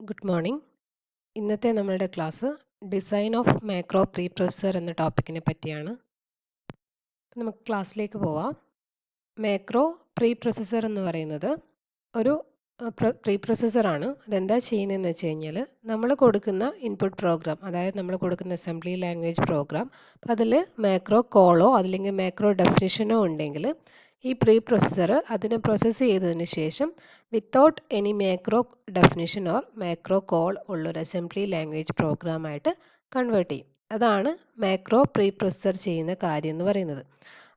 Good morning. ഇന്നത്തെ നമ്മളുടെ class design of macro pre processor എന്ന ടോപ്പിക്കിനെ പറ്റിയാണ്. നമുക്ക് ക്ലാസ്സിലേക്ക് പോവാം. മാക്രോ പ്രീ പ്രൊസസ്സർ എന്ന് പറയുന്നത് ഒരു പ്രീ പ്രൊസസ്സറാണ്. അതെന്താ ചെയ്യുന്നതെന്ന് വെച്ച് കഴിഞ്ഞാൽ നമ്മൾ കൊടുക്കുന്ന ഇൻപുട്ട് പ്രോഗ്രാം, അതായത് നമ്മൾ കൊടുക്കുന്ന അസംബ്ലി ലാംഗ്വേജ് പ്രോഗ്രാം, അതിൽ മാക്രോ കോളോ അല്ലെങ്കിൽ മാക്രോ ഡെഫിനിഷനോ ഉണ്ടെങ്കിൽ ഈ പ്രീ പ്രൊസസ്സർ അതിനെ പ്രോസസ്സ് ചെയ്തതിന് ശേഷം without any macro definition or macro call ഉള്ളൊരു അസംബ്ലി ലാംഗ്വേജ് പ്രോഗ്രാമായിട്ട് കൺവേർട്ട് ചെയ്യും. അതാണ് മാക്രോ പ്രീ പ്രൊസസ്സർ ചെയ്യുന്ന കാര്യം എന്ന് പറയുന്നത്.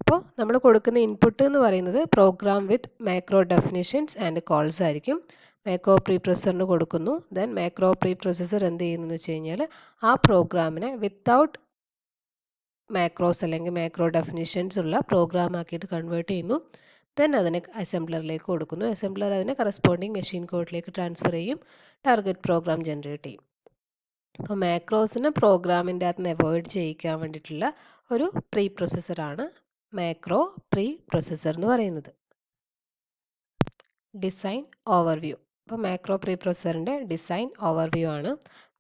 അപ്പോൾ നമ്മൾ കൊടുക്കുന്ന ഇൻപുട്ട് എന്ന് പറയുന്നത് program with macro definitions and calls ആയിരിക്കും. മാക്രോ പ്രീ പ്രൊസസ്സറിന് കൊടുക്കുന്നു. ദെൻ മാക്രോ പ്രീ പ്രൊസസ്സർ എന്ത് ചെയ്യുന്നു വെച്ച് കഴിഞ്ഞാൽ ആ പ്രോഗ്രാമിനെ വിത്തൗട്ട് മാക്രോസ് അല്ലെങ്കിൽ മാക്രോ ഡെഫിനിഷൻസ് ഉള്ള പ്രോഗ്രാം ആക്കിയിട്ട് കൺവേർട്ട് ചെയ്യുന്നു. ദെൻ അതിനെ അസംബ്ലറിലേക്ക് കൊടുക്കുന്നു. അസംബ്ലർ അതിനെ കറസ്പോണ്ടിങ് മെഷീൻ കോഡിലേക്ക് ട്രാൻസ്ഫർ ചെയ്യും. ടാർഗറ്റ് പ്രോഗ്രാം ജനറേറ്റ് ചെയ്യും. അപ്പോൾ മാക്രോസിനെ പ്രോഗ്രാമിൻ്റെ അകത്ത് നിന്ന് അവോയ്ഡ് ചെയ്യിക്കാൻ വേണ്ടിയിട്ടുള്ള ഒരു പ്രീ പ്രൊസസ്സറാണ് മാക്രോ പ്രീ പ്രൊസസ്സർ എന്ന് പറയുന്നത്. Design overview. അപ്പോൾ മാക്രോ പ്രീ പ്രൊസസ്സറിൻ്റെ ഡിസൈൻ ഓവർവ്യൂ ആണ്.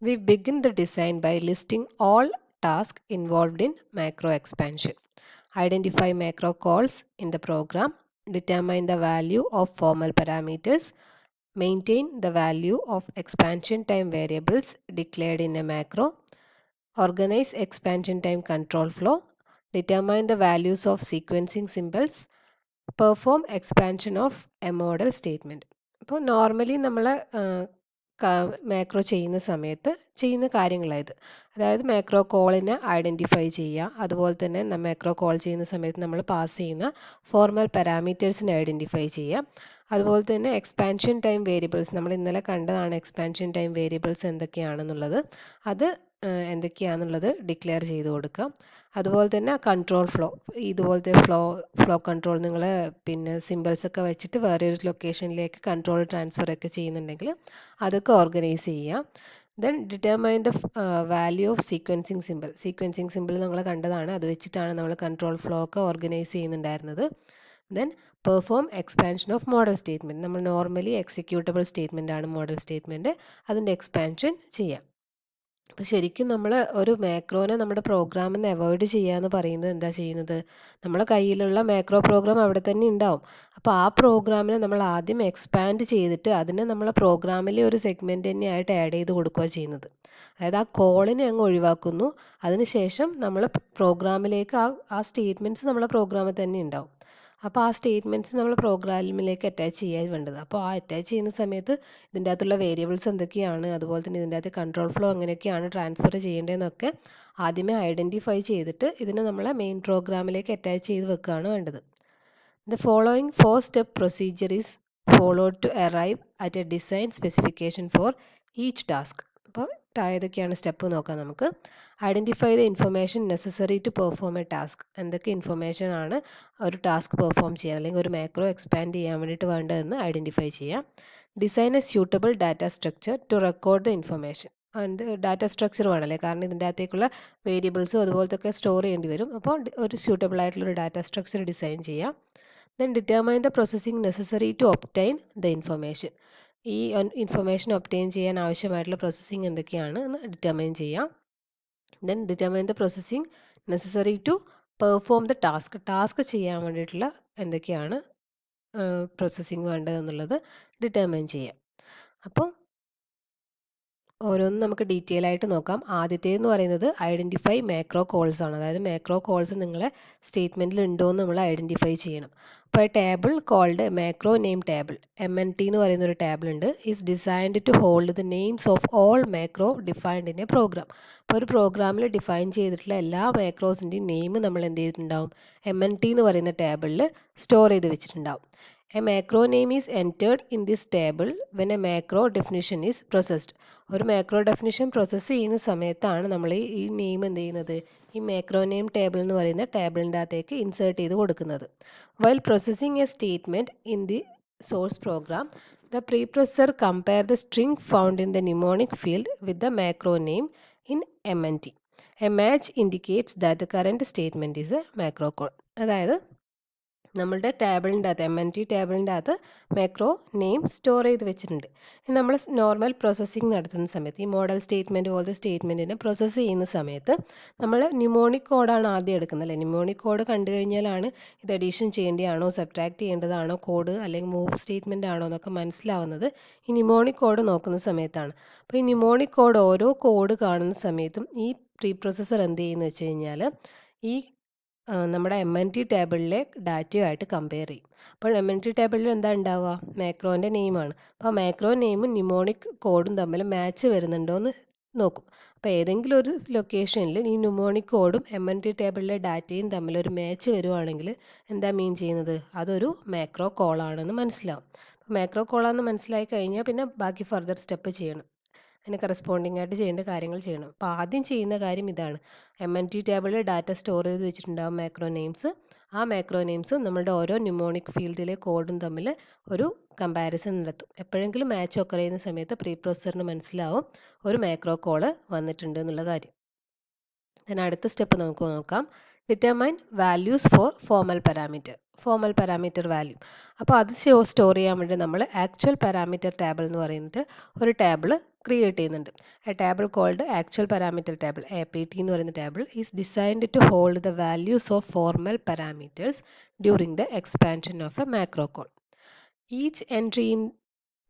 We begin the design by listing all tasks involved in macro expansion. Identify macro calls in the program. Determine the value of formal parameters. Maintain the value of expansion time variables declared in a macro. Organize expansion time control flow. Determine the values of sequencing symbols. Perform expansion of a model statement. അപ്പോൾ normally നമ്മൾ macro ചെയ്യുന്ന സമയത്ത് ചെയ്യുന്ന കാര്യങ്ങളായത്. അതായത് macro കോളിനെ identify ചെയ്യുക, അതുപോലെ തന്നെ macro call ചെയ്യുന്ന സമയത്ത് നമ്മൾ പാസ് ചെയ്യുന്ന ഫോർമൽ പാരാമീറ്റേഴ്സിനെ ഐഡൻറ്റിഫൈ ചെയ്യുക, അതുപോലെ തന്നെ എക്സ്പാൻഷൻ ടൈം വേരിയബിൾസ് നമ്മൾ ഇന്നലെ കണ്ടതാണ്. എക്സ്പാൻഷൻ ടൈം വേരിയബിൾസ് എന്തൊക്കെയാണെന്നുള്ളത് അത് എന്തൊക്കെയാണെന്നുള്ളത് ഡിക്ലെയർ ചെയ്ത് കൊടുക്കുക. അതുപോലെ തന്നെ കൺട്രോൾ ഫ്ലോ, ഇതുപോലത്തെ ഫ്ലോ കൺട്രോൾ നിങ്ങൾ പിന്നെ സിമ്പിൾസ് ഒക്കെ വെച്ചിട്ട് വേറെ ഒരു ലൊക്കേഷനിലേക്ക് കൺട്രോൾ ട്രാൻസ്ഫർ ഒക്കെ ചെയ്യുന്നുണ്ടെങ്കിൽ അതൊക്കെ ഓർഗനൈസ് ചെയ്യുക. Then determine the value of sequencing symbol. Sequencing symbol നമ്മൾ കണ്ടതാണ്. അത് വെച്ചിട്ടാണ് നമ്മൾ കൺട്രോൾ ഫ്ലോ ഒക്കെ ഓർഗനൈസ് ചെയ്യുന്നുണ്ടായിരുന്നത്. Then perform expansion of model statement. നമ്മൾ നോർമലി എക്സിക്യൂട്ടബിൾ സ്റ്റേറ്റ്മെൻ്റ് ആണ് മോഡൽ സ്റ്റേറ്റ്മെൻറ്റ്. അതിൻ്റെ എക്സ്പാൻഷൻ ചെയ്യാം. അപ്പോൾ ശരിക്കും നമ്മൾ ഒരു മാക്രോനെ നമ്മുടെ പ്രോഗ്രാമിൽ നിന്ന് അവോയ്ഡ് ചെയ്യുക എന്ന് പറയുന്നത് എന്താ ചെയ്യുന്നത്? നമ്മളെ കയ്യിലുള്ള മാക്രോ പ്രോഗ്രാം അവിടെ തന്നെ ഉണ്ടാവും. അപ്പോൾ ആ പ്രോഗ്രാമിനെ നമ്മൾ ആദ്യം എക്സ്പാൻഡ് ചെയ്തിട്ട് അതിനെ നമ്മളെ പ്രോഗ്രാമിലെ ഒരു സെഗ്മെൻറ്റ് തന്നെയായിട്ട് ആഡ് ചെയ്ത് കൊടുക്കുക ചെയ്യുന്നത്. അതായത് ആ കോളിനെ അങ്ങ് ഒഴിവാക്കുന്നു. അതിനുശേഷം നമ്മൾ പ്രോഗ്രാമിലേക്ക് ആ സ്റ്റേറ്റ്മെൻറ്റ്സ് നമ്മളെ പ്രോഗ്രാമിൽ തന്നെ ഉണ്ടാവും. അപ്പോൾ ആ സ്റ്റേറ്റ്മെൻറ്റ്സ് നമ്മൾ പ്രോഗ്രാമിലേക്ക് അറ്റാച്ച് ചെയ്യാൻ വേണ്ടത്. അപ്പോൾ ആ അറ്റാച്ച് ചെയ്യുന്ന സമയത്ത് ഇതിൻ്റെ അകത്തുള്ള വേരിയബിൾസ് എന്തൊക്കെയാണ്, അതുപോലെ തന്നെ ഇതിൻ്റെ അകത്ത് കൺട്രോൾ ഫ്ലോ എങ്ങനെയൊക്കെയാണ് ട്രാൻസ്ഫർ ചെയ്യേണ്ടതെന്നൊക്കെ ആദ്യമേ ഐഡൻറ്റിഫൈ ചെയ്തിട്ട് ഇതിനെ നമ്മളെ മെയിൻ പ്രോഗ്രാമിലേക്ക് അറ്റാച്ച് ചെയ്ത് വെക്കുകയാണ് വേണ്ടത്. The following 4-step procedure is followed to arrive at a design specification for each task. അപ്പോൾ ഏതൊക്കെയാണ് സ്റ്റെപ്പ് നോക്കാം നമുക്ക്. Identify the information necessary to perform a task. എന്തൊക്കെ ഇൻഫർമേഷൻ ആണ് ഒരു ടാസ്ക് പെർഫോം ചെയ്യാൻ അല്ലെങ്കിൽ ഒരു മാക്രോ എക്സ്പാൻഡ് ചെയ്യാൻ വേണ്ടിയിട്ട് വേണ്ടതെന്ന് ഐഡൻറ്റിഫൈ ചെയ്യാം. Design a suitable data structure to record the information. Data structure വേണമല്ലേ, കാരണം ഇതിൻ്റെ അകത്തേക്കുള്ള വേരിയബിൾസും അതുപോലത്തെ ഒക്കെ സ്റ്റോർ ചെയ്യേണ്ടി വരും. അപ്പോൾ ഒരു സ്യൂട്ടബിൾ ആയിട്ടുള്ളൊരു ഡാറ്റ സ്ട്രക്ചർ ഡിസൈൻ ചെയ്യാം. Then determine the processing necessary to obtain the information. ഈ ഇൻഫർമേഷൻ ഒബ്റ്റെയിൻ ചെയ്യാൻ ആവശ്യമായിട്ടുള്ള പ്രോസസ്സിംഗ് എന്തൊക്കെയാണ് എന്ന് ഡിറ്റർമൈൻ ചെയ്യാം. Then determine the processing necessary to perform the task. Task ചെയ്യാൻ വേണ്ടിയിട്ടുള്ള എന്തൊക്കെയാണ് പ്രോസസ്സിംഗ് വേണ്ടതെന്നുള്ളത് ഡിറ്റർമൈൻ ചെയ്യാം. അപ്പോൾ ഓരോന്നും നമുക്ക് ഡീറ്റെയിൽ ആയിട്ട് നോക്കാം. ആദ്യത്തേതെന്ന് പറയുന്നത് ഐഡൻറ്റിഫൈ മാക്രോ കോൾസ് ആണ്. അതായത് മാക്രോ കോൾസ് നിങ്ങളെ സ്റ്റേറ്റ്മെൻറ്റിൽ ഉണ്ടോ എന്ന് നമ്മൾ ഐഡൻറ്റിഫൈ ചെയ്യണം. അപ്പോൾ table called macro name table, MNT എന്ന് പറയുന്ന ഒരു ടേബിൾ ഉണ്ട്. Is designed to hold the names of all macro defined in a program. അപ്പോൾ ഒരു പ്രോഗ്രാമിൽ ഡിഫൈൻ ചെയ്തിട്ടുള്ള എല്ലാ മാക്രോസിൻ്റെയും നെയിം നമ്മൾ എന്ത് ചെയ്തിട്ടുണ്ടാവും? MNT എന്ന് പറയുന്ന ടേബിളിൽ സ്റ്റോർ ചെയ്ത് വെച്ചിട്ടുണ്ടാവും. A macro name is entered in this table when a macro definition is processed. ഒരു മാക്രോ ഡെഫിനിഷൻ പ്രോസസ്സ് ചെയ്യുന്ന സമയത്താണ് നമ്മൾ ഈ നെയിം എന്ത് ചെയ്യുന്നത്? ഈ മാക്രോ നെയിം ടേബിൾ എന്ന് പറയുന്ന ടേബിളിൻ്റെ അകത്തേക്ക് ഇൻസേർട്ട് ചെയ്ത് കൊടുക്കുന്നത്. While processing a statement in the source program, the preprocessor compare the string found in the mnemonic field with the macro name in MNT. A match indicates that the current statement is a macro code. അതായത് നമ്മളുടെ ടേബിളിൻ്റെ അകത്ത് MNT ടേബിളിൻ്റെ അകത്ത് macro name store ചെയ്ത് വെച്ചിട്ടുണ്ട്. നമ്മൾ normal processing നടത്തുന്ന സമയത്ത് ഈ മോഡൽ സ്റ്റേറ്റ്മെൻറ്റ് പോലത്തെ സ്റ്റേറ്റ്മെൻറ്റിനെ പ്രോസസ്സ് ചെയ്യുന്ന സമയത്ത് നമ്മൾ ന്യൂമോണിക് കോഡാണ് ആദ്യം എടുക്കുന്നത് അല്ലേ. ന്യൂമോണിക് കോഡ് കണ്ടു കഴിഞ്ഞാലാണ് ഇത് അഡീഷൻ ചെയ്യേണ്ടതാണോ സബ്ട്രാക്ട് ചെയ്യേണ്ടതാണോ കോഡ് അല്ലെങ്കിൽ മൂവ് സ്റ്റേറ്റ്മെൻ്റ് ആണോ എന്നൊക്കെ മനസ്സിലാവുന്നത് ഈ ന്യൂമോണിക് കോഡ് നോക്കുന്ന സമയത്താണ്. അപ്പോൾ ഈ ന്യൂമോണിക് കോഡ് ഓരോ കോഡ് കാണുന്ന സമയത്തും ഈ പ്രീ പ്രോസസ്സർ എന്ത് ചെയ്യുന്നു വെച്ച് കഴിഞ്ഞാൽ ഈ നമ്മുടെ MNT ടേബിളിലെ ഡാറ്റയുമായിട്ട് കമ്പയർ ചെയ്യും. അപ്പോൾ MNT ടേബിളിൽ എന്താ ഉണ്ടാവുക, മാക്രോൻ്റെ നെയിമാണ്. അപ്പോൾ മാക്രോ നെയിമും ന്യൂമോണിക് കോഡും തമ്മിൽ മാച്ച് വരുന്നുണ്ടോ എന്ന് നോക്കും. അപ്പോൾ ഏതെങ്കിലും ഒരു ലൊക്കേഷനിൽ ഈ ന്യൂമോണിക് കോഡും MNT ടേബിളിലെ ഡാറ്റയും തമ്മിൽ ഒരു മാച്ച് വരുവാണെങ്കിൽ എന്താ മീൻ ചെയ്യുന്നത്, അതൊരു മാക്രോ കോളാണെന്ന് മനസ്സിലാവും. അപ്പോൾ മാക്രോ കോളാണെന്ന് മനസ്സിലായി കഴിഞ്ഞാൽ പിന്നെ ബാക്കി ഫർദർ സ്റ്റെപ്പ് ചെയ്യണം, അതിന് കറസ്പോണ്ടിങ് ആയിട്ട് ചെയ്യേണ്ട കാര്യങ്ങൾ ചെയ്യണം. അപ്പോൾ ആദ്യം ചെയ്യുന്ന കാര്യം ഇതാണ്. MNT ടേബിളിൽ ഡാറ്റ സ്റ്റോർ ചെയ്ത് വെച്ചിട്ടുണ്ടാകും മാക്രോ നെയിംസ്. ആ മാക്രോ നെയിംസും നമ്മളുടെ ഓരോ ന്യൂമോണിക് ഫീൽഡിലെ കോഡും തമ്മിൽ ഒരു കമ്പാരിസൺ നടത്തും. എപ്പോഴെങ്കിലും മാച്ച് ഒക്കെ ചെയ്യുന്ന സമയത്ത് പ്രീ പ്രോസസറിന് മനസ്സിലാവും ഒരു മാക്രോ കോള് വന്നിട്ടുണ്ട് എന്നുള്ള കാര്യം. then അടുത്ത സ്റ്റെപ്പ് നമുക്ക് നോക്കാം. Determine values for formal parameter value. അപ്പോൾ അത് സ്റ്റോർ ചെയ്യാൻ വേണ്ടി നമ്മൾ ആക്ച്വൽ പാരാമീറ്റർ ടേബിൾ എന്ന് പറയുന്നത് ഒരു ടേബിൾ ക്രിയേറ്റ് ചെയ്യുന്നുണ്ട്. A table called actual parameter table APT എന്ന് പറയുന്ന table is designed to hold the values of formal parameters during the expansion of a macro call. Each entry in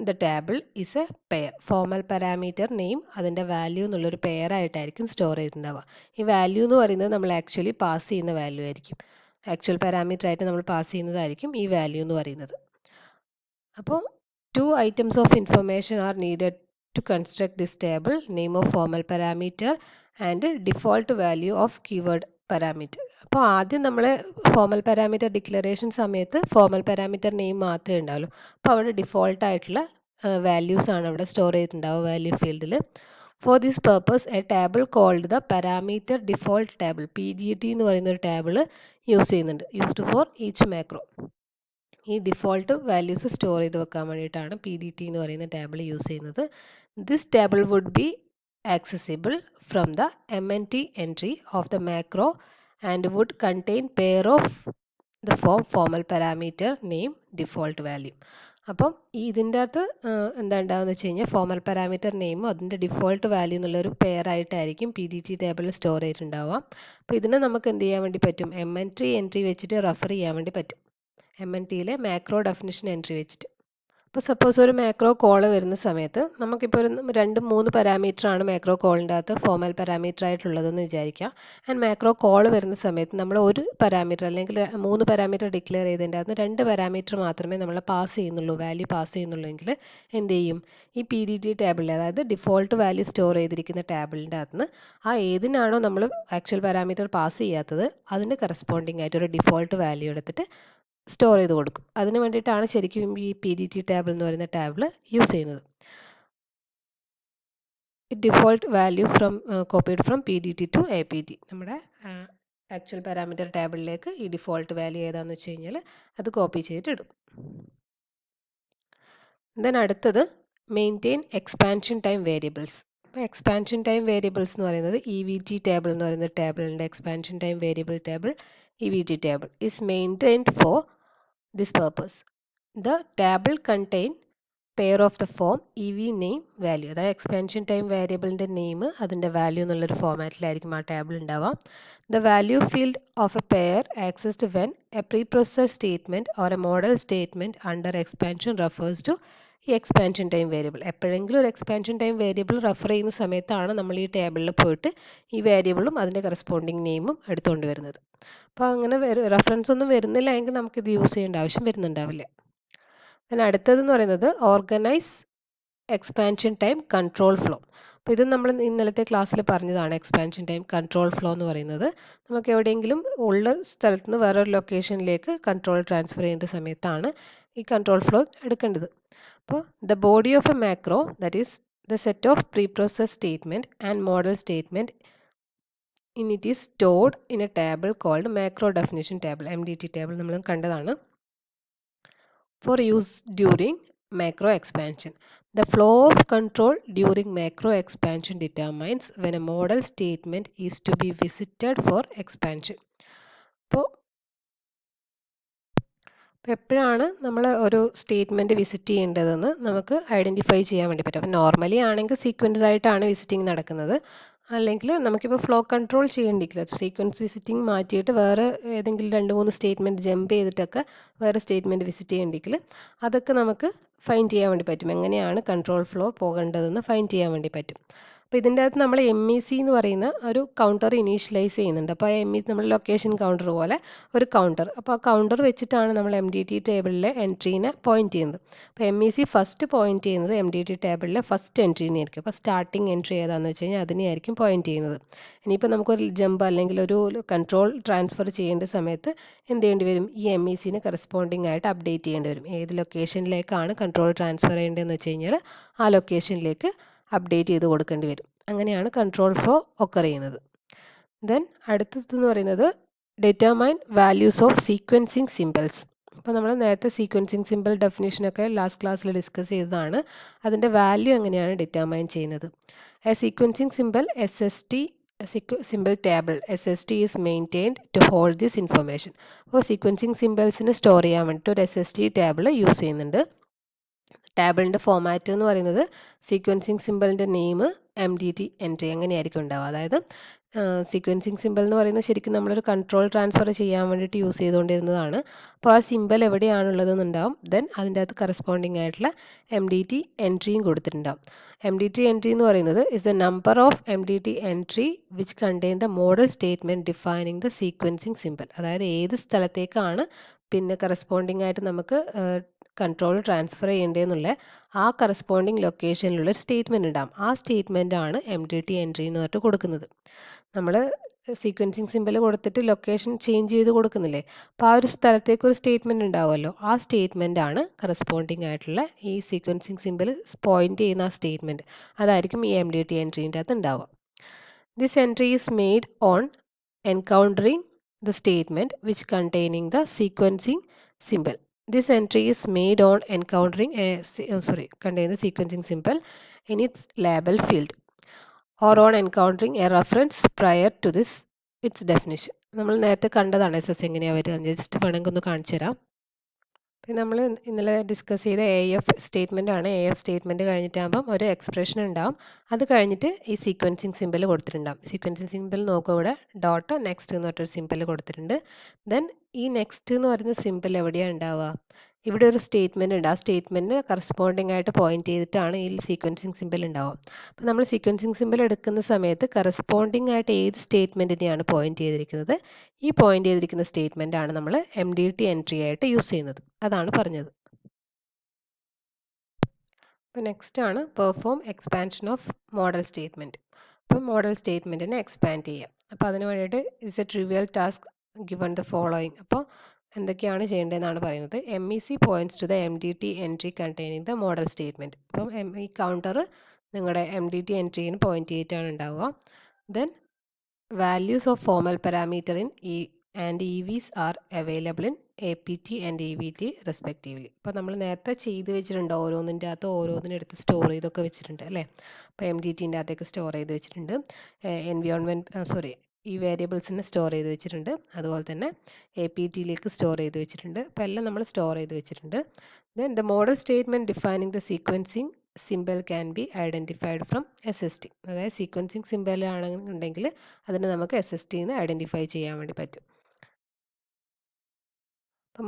the table is a pair. Formal parameter name അതിൻ്റെ value എന്നുള്ളൊരു pair ആയിട്ടായിരിക്കും store ചെയ്തിട്ടുണ്ടാവുക. ഈ value എന്ന് പറയുന്നത് നമ്മൾ actually pass ചെയ്യുന്ന value ആയിരിക്കും. ആക്ച്വൽ പാരാമീറ്റർ ആയിട്ട് നമ്മൾ പാസ് ചെയ്യുന്നതായിരിക്കും ഈ വാല്യൂ എന്ന് പറയുന്നത്. അപ്പോൾ 2 items of information are needed to construct this table: name of formal parameter and default value of keyword parameter. അപ്പോൾ ആദ്യം നമ്മൾ ഫോർമൽ പാരാമീറ്റർ ഡിക്ലറേഷൻ സമയത്ത് ഫോർമൽ പാരാമീറ്റർ നെയിം മാത്രമേ ഉണ്ടാവുള്ളൂ. അപ്പോൾ അവിടെ ഡിഫോൾട്ട് ആയിട്ടുള്ള വാല്യൂസ് ആണ് അവിടെ സ്റ്റോർ ചെയ്തിട്ടുണ്ടാവുക വാല്യൂ ഫീൽഡിൽ. For this purpose a table called the parameter default table PDT എന്ന് പറയുന്ന ഒരു ടേബിൾ യൂസ് ചെയ്യുന്നുണ്ട്. Used for each macro. ഈ ഡിഫോൾട്ട് വാല്യൂസ് സ്റ്റോർ ചെയ്ത് വെക്കാൻ വേണ്ടിയിട്ടാണ് PDT എന്ന് പറയുന്ന ടേബിൾ യൂസ് ചെയ്യുന്നത്. This table would be accessible from the MNT entry of the macro and would contain pair of the formal parameter name default value. അപ്പം ഇതിൻ്റെ അകത്ത് എന്താ ഉണ്ടാവുക വെച്ച് കഴിഞ്ഞാൽ ഫോർമൽ പാരാമീറ്റർ നെയിമും അതിൻ്റെ ഡിഫോൾട്ട് വാല്യൂ എന്നുള്ളൊരു പെയർ ആയിട്ടായിരിക്കും PDT ടേബിളിൽ സ്റ്റോർ ചെയ്തിട്ടുണ്ടാവുക. അപ്പോൾ ഇതിനെ നമുക്ക് എന്ത് ചെയ്യാൻ വേണ്ടി പറ്റും, എൻട്രി വെച്ചിട്ട് റെഫർ ചെയ്യാൻ വേണ്ടി പറ്റും. MNTയിലെ മാക്രോ ഡെഫിനിഷൻ എൻട്രി വെച്ചിട്ട്. അപ്പോൾ സപ്പോസ് ഒരു മാക്രോ കോള് വരുന്ന സമയത്ത് നമുക്കിപ്പോൾ ഒരു 2-3 പാരാമീറ്ററാണ് മാക്രോ കോളിൻ്റെ അകത്ത് ഫോർമൽ പാരാമീറ്റർ ആയിട്ടുള്ളതെന്ന് വിചാരിക്കാം. ആൻഡ് മാക്രോ കോള് വരുന്ന സമയത്ത് നമ്മൾ ഒരു പാരാമീറ്റർ അല്ലെങ്കിൽ 3 പാരാമീറ്റർ ഡിക്ലെയർ ചെയ്തതിൻ്റെ അകത്ത് 2 പാരാമീറ്റർ മാത്രമേ നമ്മൾ പാസ് ചെയ്യുന്നുള്ളൂ, വാല്യൂ പാസ് ചെയ്യുന്നുള്ളൂ എങ്കിൽ എന്ത് ചെയ്യും, ഈ PDT ടേബിളിൽ അതായത് ഡിഫോൾട്ട് വാല്യൂ സ്റ്റോർ ചെയ്തിരിക്കുന്ന ടേബിളിൻ്റെ അകത്ത് ആ ഏതിനാണോ നമ്മൾ ആക്ച്വൽ പാരാമീറ്റർ പാസ് ചെയ്യാത്തത് അതിന് കറസ്പോണ്ടിങ് ആയിട്ട് ഒരു ഡിഫോൾട്ട് വാല്യൂ എടുത്തിട്ട് സ്റ്റോർ ചെയ്ത് കൊടുക്കും. അതിന് വേണ്ടിയിട്ടാണ് ശരിക്കും ഈ PDT ടേബിൾ എന്ന് പറയുന്ന ടേബിൾ യൂസ് ചെയ്യുന്നത്. Default value copied from PDT to APT. നമ്മുടെ ആക്ച്വൽ പാരാമീറ്റർ ടേബിളിലേക്ക് ഈ ഡിഫോൾട്ട് വാല്യൂ ഏതാണെന്ന് വെച്ച് കഴിഞ്ഞാൽ അത് കോപ്പി ചെയ്തിട്ടിടും. ദെൻ അടുത്തത് മെയിൻറ്റെയിൻ എക്സ്പാൻഷൻ ടൈം വേരിയബിൾസ്. അപ്പോൾ എക്സ്പാൻഷൻ ടൈം വേരിയബിൾസ് എന്ന് പറയുന്നത് EVT ടേബിൾ എന്ന് പറയുന്ന ടേബിളിൻ്റെ expansion time variable table EVT table is maintained for this purpose. The table contain pair of the form EV name value. അതായത് expansion time വേരിയബിളിൻ്റെ name അതിൻ്റെ value എന്നുള്ളൊരു ഫോമാറ്റിലായിരിക്കും ആ ടേബിൾ ഉണ്ടാവാം. The value field of a pair accessed when a preprocessor statement or a model statement under expansion refers to ഈ expansion time variable. എപ്പോഴെങ്കിലും ഒരു expansion time variable refer ചെയ്യുന്ന സമയത്താണ് നമ്മൾ ഈ ടേബിളിൽ പോയിട്ട് ഈ വേരിയബിളും അതിൻ്റെ കറസ്പോണ്ടിങ് നെയിമും എടുത്തുകൊണ്ട് വരുന്നത്. അപ്പോൾ അങ്ങനെ റെഫറൻസ് ഒന്നും വരുന്നില്ല എങ്കിൽ നമുക്കിത് യൂസ് ചെയ്യേണ്ട ആവശ്യം വരുന്നുണ്ടാവില്ല. then അടുത്തതെന്ന് പറയുന്നത് organise expansion time control flow. അപ്പോൾ ഇത് നമ്മൾ ഇന്നലത്തെ ക്ലാസ്സിൽ പറഞ്ഞതാണ്. എക്സ്പാൻഷൻ ടൈം കൺട്രോൾ ഫ്ലോ എന്ന് പറയുന്നത് നമുക്ക് എവിടെയെങ്കിലും ഉള്ള സ്ഥലത്ത് നിന്ന് വേറൊരു ലൊക്കേഷനിലേക്ക് കൺട്രോൾ ട്രാൻസ്ഫർ ചെയ്യേണ്ട സമയത്താണ് ഈ കൺട്രോൾ ഫ്ലോ എടുക്കേണ്ടത്. അപ്പോൾ the body of a macro that is the set of preprocess statement and model statement in it is stored in a table called macro definition table, MDT table നമ്മൾ കണ്ടതാണ്. For use during macro expansion. The flow of control during macro expansion determines when a model statement is to be visited for expansion. അപ്പോൾ അപ്പോൾ എപ്പോഴാണ് നമ്മൾ ഒരു statement visit ചെയ്യേണ്ടതെന്ന് നമുക്ക് identify ചെയ്യാൻ വേണ്ടി പറ്റും. അപ്പോൾ നോർമലി ആണെങ്കിൽ സീക്വൻസ് ആയിട്ടാണ് വിസിറ്റിംഗ് നടക്കുന്നത്. അല്ലെങ്കിൽ നമുക്കിപ്പോൾ ഫ്ലോ കൺട്രോൾ ചെയ്യേണ്ടിക്കില്ല, സീക്വൻസ് വിസിറ്റിംഗ് മാറ്റിയിട്ട് വേറെ ഏതെങ്കിലും 2-3 സ്റ്റേറ്റ്മെൻറ്റ് ജമ്പ് ചെയ്തിട്ടൊക്കെ വേറെ സ്റ്റേറ്റ്മെൻറ്റ് വിസിറ്റ് ചെയ്യേണ്ടിക്കില്ല. അതൊക്കെ നമുക്ക് ഫൈൻഡ് ചെയ്യാൻ വേണ്ടി പറ്റും. എങ്ങനെയാണ് കൺട്രോൾ ഫ്ലോ പോകേണ്ടതെന്ന് ഫൈൻഡ് ചെയ്യാൻ വേണ്ടി പറ്റും. അപ്പോൾ ഇതിൻ്റെ അകത്ത് നമ്മൾ MEC എന്ന് പറയുന്ന ഒരു കൗണ്ടർ ഇനീഷ്യലൈസ് ചെയ്യുന്നുണ്ട്. അപ്പോൾ MEC നമ്മൾ ലൊക്കേഷൻ കൗണ്ടർ പോലെ ഒരു കൗണ്ടർ. അപ്പോൾ ആ കൗണ്ടർ വെച്ചിട്ടാണ് നമ്മൾ MDT ടേബിളിലെ എൻട്രീനെ പോയിന്റ് ചെയ്യുന്നത്. അപ്പോൾ MEC ഫസ്റ്റ് പോയിന്റ് ചെയ്യുന്നത് MDT ടേബിളിലെ ഫസ്റ്റ് എൻട്രീനെ ആയിരിക്കും. അപ്പോൾ സ്റ്റാർട്ടിങ് എൻട്രി ഏതാണെന്ന് വെച്ച് കഴിഞ്ഞാൽ അതിനെയായിരിക്കും പോയിന്റ് ചെയ്യുന്നത്. ഇനിയിപ്പോൾ നമുക്കൊരു ജമ്പ് അല്ലെങ്കിൽ ഒരു കൺട്രോൾ ട്രാൻസ്ഫർ ചെയ്യേണ്ട സമയത്ത് എന്ത് ചെയ്യേണ്ടി വരും? ഈ MECനെ കറസ്പോണ്ടിങ് ആയിട്ട് അപ്ഡേറ്റ് ചെയ്യേണ്ടി വരും. ഏത് ലൊക്കേഷനിലേക്കാണ് കൺട്രോൾ ട്രാൻസ്ഫർ ചെയ്യേണ്ടതെന്ന് വെച്ച് കഴിഞ്ഞാൽ ആ ലൊക്കേഷനിലേക്ക് അപ്ഡേറ്റ് ചെയ്ത് കൊടുക്കേണ്ടി വരും. അങ്ങനെയാണ് കൺട്രോൾ ഫ്ലോ ഒക്കർ ചെയ്യുന്നത്. ദെൻ അടുത്തതെന്ന് പറയുന്നത് determine values of sequencing symbols. അപ്പോൾ നമ്മൾ നേരത്തെ സീക്വൻസിങ് സിമ്പിൾ ഡെഫിനേഷനൊക്കെ ലാസ്റ്റ് ക്ലാസ്സിൽ ഡിസ്കസ് ചെയ്തതാണ്. അതിൻ്റെ വാല്യൂ എങ്ങനെയാണ് ഡിറ്റർമൈൻ ചെയ്യുന്നത്? A sequencing symbol SST symbol table SST is maintained to hold this information. അപ്പോൾ സീക്വൻസിങ് സിമ്പിൾസിന് സ്റ്റോർ ചെയ്യാൻ വേണ്ടിയിട്ട് ഒരു SST ടേബിൾ യൂസ് ചെയ്യുന്നുണ്ട്. ടേബിളിൻ്റെ ഫോമാറ്റ് എന്ന് പറയുന്നത് സീക്വൻസിങ് സിമ്പിളിൻ്റെ നെയിം MDT എൻട്രി അങ്ങനെയായിരിക്കും ഉണ്ടാവുക. അതായത് സീക്വൻസിങ് സിമ്പിൾ എന്ന് പറയുന്നത് ശരിക്കും നമ്മളൊരു കൺട്രോൾ ട്രാൻസ്ഫർ ചെയ്യാൻ വേണ്ടിയിട്ട് യൂസ് ചെയ്തുകൊണ്ടിരുന്നതാണ്. അപ്പോൾ ആ സിമ്പിൾ എവിടെയാണുള്ളതെന്ന് ഉണ്ടാവും. ദെൻ അതിൻ്റെ അകത്ത് കറസ്പോണ്ടിങ് ആയിട്ടുള്ള MDT എൻട്രിയും കൊടുത്തിട്ടുണ്ടാവും. MDT എൻട്രി എന്ന് പറയുന്നത് is the number of MDT entry which contain the model statement defining the sequencing simple. അതായത് ഏത് സ്ഥലത്തേക്കാണ് പിന്നെ കറസ്പോണ്ടിങ് ആയിട്ട് നമുക്ക് കൺട്രോൾ ട്രാൻസ്ഫർ ചെയ്യേണ്ടതെന്നുള്ള ആ കറസ്പോണ്ടിങ് ലൊക്കേഷനിലുള്ള ഒരു സ്റ്റേറ്റ്മെൻറ്റ് ഉണ്ടാകും. ആ സ്റ്റേറ്റ്മെൻ്റ് ആണ് MDT എൻട്രി എന്ന് പറഞ്ഞിട്ട് കൊടുക്കുന്നത്. നമ്മൾ സീക്വൻസിങ് സിമ്പിൾ കൊടുത്തിട്ട് ലൊക്കേഷൻ ചേഞ്ച് ചെയ്ത് കൊടുക്കുന്നില്ലേ, അപ്പോൾ ആ ഒരു സ്ഥലത്തേക്ക് ഒരു സ്റ്റേറ്റ്മെൻറ്റ് ഉണ്ടാവുമല്ലോ, ആ സ്റ്റേറ്റ്മെൻ്റ് ആണ് കറസ്പോണ്ടിങ് ആയിട്ടുള്ള ഈ സീക്വൻസിങ് സിമ്പിൾ പോയിന്റ് ചെയ്യുന്ന ആ സ്റ്റേറ്റ്മെൻറ്റ്. അതായിരിക്കും ഈ MDT എൻട്രീൻ്റെ അകത്ത് ഉണ്ടാവുക. This entry is made on encountering the statement which containing the sequencing symbol. This entry is made on encountering contain the sequencing symbol in its label field or on encountering a reference prior to this its definition. നമ്മൾ നേരത്തെ കണ്ടതാണ് SS എങ്ങനെയാണ് വരിക. Just വേണമെങ്കിൽ ഒന്ന് കാണിച്ചു തരാം. പിന്നെ നമ്മൾ ഇന്നലെ ഡിസ്കസ് ചെയ്ത AF സ്റ്റേറ്റ്മെൻ്റ് ആണ്. AF സ്റ്റേറ്റ്മെൻറ്റ് കഴിഞ്ഞിട്ടാകുമ്പം ഒരു എക്സ്പ്രഷൻ ഉണ്ടാവും. അത് കഴിഞ്ഞിട്ട് ഈ സീക്വൻസിങ് സിമ്പിൾ കൊടുത്തിട്ടുണ്ടാവും. സീക്വൻസിങ് സിമ്പിൾ നോക്കുക, ഇവിടെ ഡോട്ട് നെക്സ്റ്റ് എന്ന് പറഞ്ഞൊരു സിമ്പിൾ കൊടുത്തിട്ടുണ്ട്. ദെൻ ഈ നെക്സ്റ്റ് എന്ന് പറയുന്ന സിമ്പിൾ എവിടെയാണ് ഉണ്ടാവുക? ഇവിടെ ഒരു സ്റ്റേറ്റ്മെൻറ്റ് ഉണ്ട്. ആ സ്റ്റേറ്റ്മെൻറ്റ് കറസ്പോണ്ടിങ് ആയിട്ട് പോയിന്റ് ചെയ്തിട്ടാണ് ഈ സീക്വൻസിങ് സിമ്പിൾ ഉണ്ടാവുക. അപ്പോൾ നമ്മൾ സീക്വൻസിങ് സിമ്പിൾ എടുക്കുന്ന സമയത്ത് കറസ്പോണ്ടിങ് ആയിട്ട് ഏത് സ്റ്റേറ്റ്മെൻറ്റിനെയാണ് പോയിന്റ് ചെയ്തിരിക്കുന്നത്, ഈ പോയിന്റ് ചെയ്തിരിക്കുന്ന സ്റ്റേറ്റ്മെൻ്റ് ആണ് നമ്മൾ MDT എൻട്രി ആയിട്ട് യൂസ് ചെയ്യുന്നത്. അതാണ് പറഞ്ഞത്. അപ്പോൾ നെക്സ്റ്റ് ആണ് perform expansion of model statement. അപ്പോൾ മോഡൽ സ്റ്റേറ്റ്മെൻറ്റിനെ എക്സ്പാൻഡ് ചെയ്യുക. അപ്പോൾ അതിന് വേണ്ടിയിട്ട് is a trivial task given the following. അപ്പോൾ എന്തൊക്കെയാണ് ചെയ്യേണ്ടതെന്നാണ് പറയുന്നത്. MEC points to the MDT entry containing the model statement. അപ്പം ഈ കൗണ്ടർ നിങ്ങളുടെ MDT എൻട്രീന് പോയിന്റ് ചെയ്തിട്ടാണ് ഉണ്ടാവുക. Then values of formal parameter in and EVs are available in APT and EVT respectively. അപ്പോൾ നമ്മൾ നേരത്തെ ചെയ്ത് വെച്ചിട്ടുണ്ട്, ഓരോന്നിൻ്റെ അകത്ത് ഓരോന്നിനെടുത്ത് സ്റ്റോർ ചെയ്തൊക്കെ വെച്ചിട്ടുണ്ട് അല്ലേ. അപ്പോൾ MDTൻ്റെ അകത്തേക്ക് സ്റ്റോർ ചെയ്ത് വെച്ചിട്ടുണ്ട്, ഈ വേരിയബിൾസിനെ സ്റ്റോർ ചെയ്ത് വെച്ചിട്ടുണ്ട്, അതുപോലെ തന്നെ APTയിലേക്ക് സ്റ്റോർ ചെയ്ത് വെച്ചിട്ടുണ്ട്. അപ്പോൾ എല്ലാം നമ്മൾ സ്റ്റോർ ചെയ്ത് വെച്ചിട്ടുണ്ട്. Then the model statement defining the sequencing simple can be identified from SST. അതായത് സീക്വൻസിങ് സിമ്പിൾ ആണെന്നുണ്ടെങ്കിൽ അതിനെ നമുക്ക് SSTന്ന് ഐഡൻറ്റിഫൈ ചെയ്യാൻ വേണ്ടി പറ്റും. അപ്പോൾ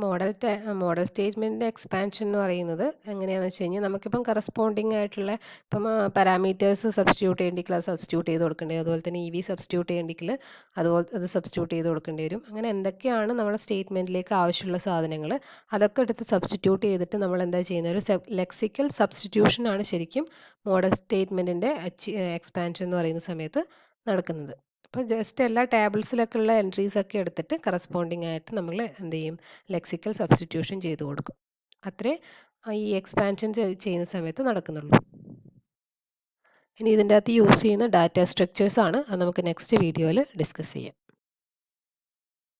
മോഡൽ സ്റ്റേറ്റ്മെൻറ്റിൻ്റെ എക്സ്പാൻഷൻ എന്ന് പറയുന്നത് എങ്ങനെയാണെന്ന് വെച്ച് കഴിഞ്ഞാൽ നമുക്കിപ്പം കറസ്പോണ്ടിങ് ആയിട്ടുള്ള ഇപ്പം പാരാമീറ്റേഴ്സ് സബ്സ്റ്റിറ്റ്യൂട്ട് ചെയ്യേണ്ടെങ്കിൽ അത് സബ്സ്റ്റിറ്റ്യൂട്ട് ചെയ്ത് കൊടുക്കേണ്ടി വരും. അതുപോലെ തന്നെ EV സബ്സ്റ്റിറ്റ്യൂട്ട് ചെയ്യേണ്ടെങ്കിൽ അത് സബ്സ്റ്റിറ്റ്യൂട്ട് ചെയ്ത് കൊടുക്കേണ്ടി വരും. അങ്ങനെ എന്തൊക്കെയാണ് നമ്മുടെ സ്റ്റേറ്റ്മെൻറ്റിലേക്ക് ആവശ്യമുള്ള സാധനങ്ങൾ അതൊക്കെ എടുത്ത് സബ്സ്റ്റിറ്റ്യൂട്ട് ചെയ്തിട്ട് നമ്മൾ എന്താ ചെയ്യുന്നത്, ഒരു ലെക്സിക്കൽ സബ്സ്റ്റിറ്റ്യൂഷനാണ് ശരിക്കും മോഡൽ സ്റ്റേറ്റ്മെൻറ്റിൻ്റെ എക്സ്പാൻഷൻ എന്ന് പറയുന്ന സമയത്ത് നടക്കുന്നത്. അപ്പോൾ ജസ്റ്റ് എല്ലാ ടേബിൾസിലൊക്കെ ഉള്ള എൻട്രീസ് ഒക്കെ എടുത്തിട്ട് കറസ്പോണ്ടിങ് ആയിട്ട് നമ്മൾ എന്ത് ചെയ്യും, ലെക്സിക്കൽ സബ്സ്റ്റിറ്റ്യൂഷൻ ചെയ്ത് കൊടുക്കും. അത്രേ ഈ എക്സ്പാൻഷൻ ചെയ്യുന്ന സമയത്ത് നടക്കുന്നുള്ളൂ. ഇനി ഇതിൻ്റെ അകത്ത് യൂസ് ചെയ്യുന്ന ഡാറ്റ സ്ട്രക്ചേഴ്സ് ആണ്, അത് നമുക്ക് നെക്സ്റ്റ് വീഡിയോയിൽ ഡിസ്കസ് ചെയ്യാം.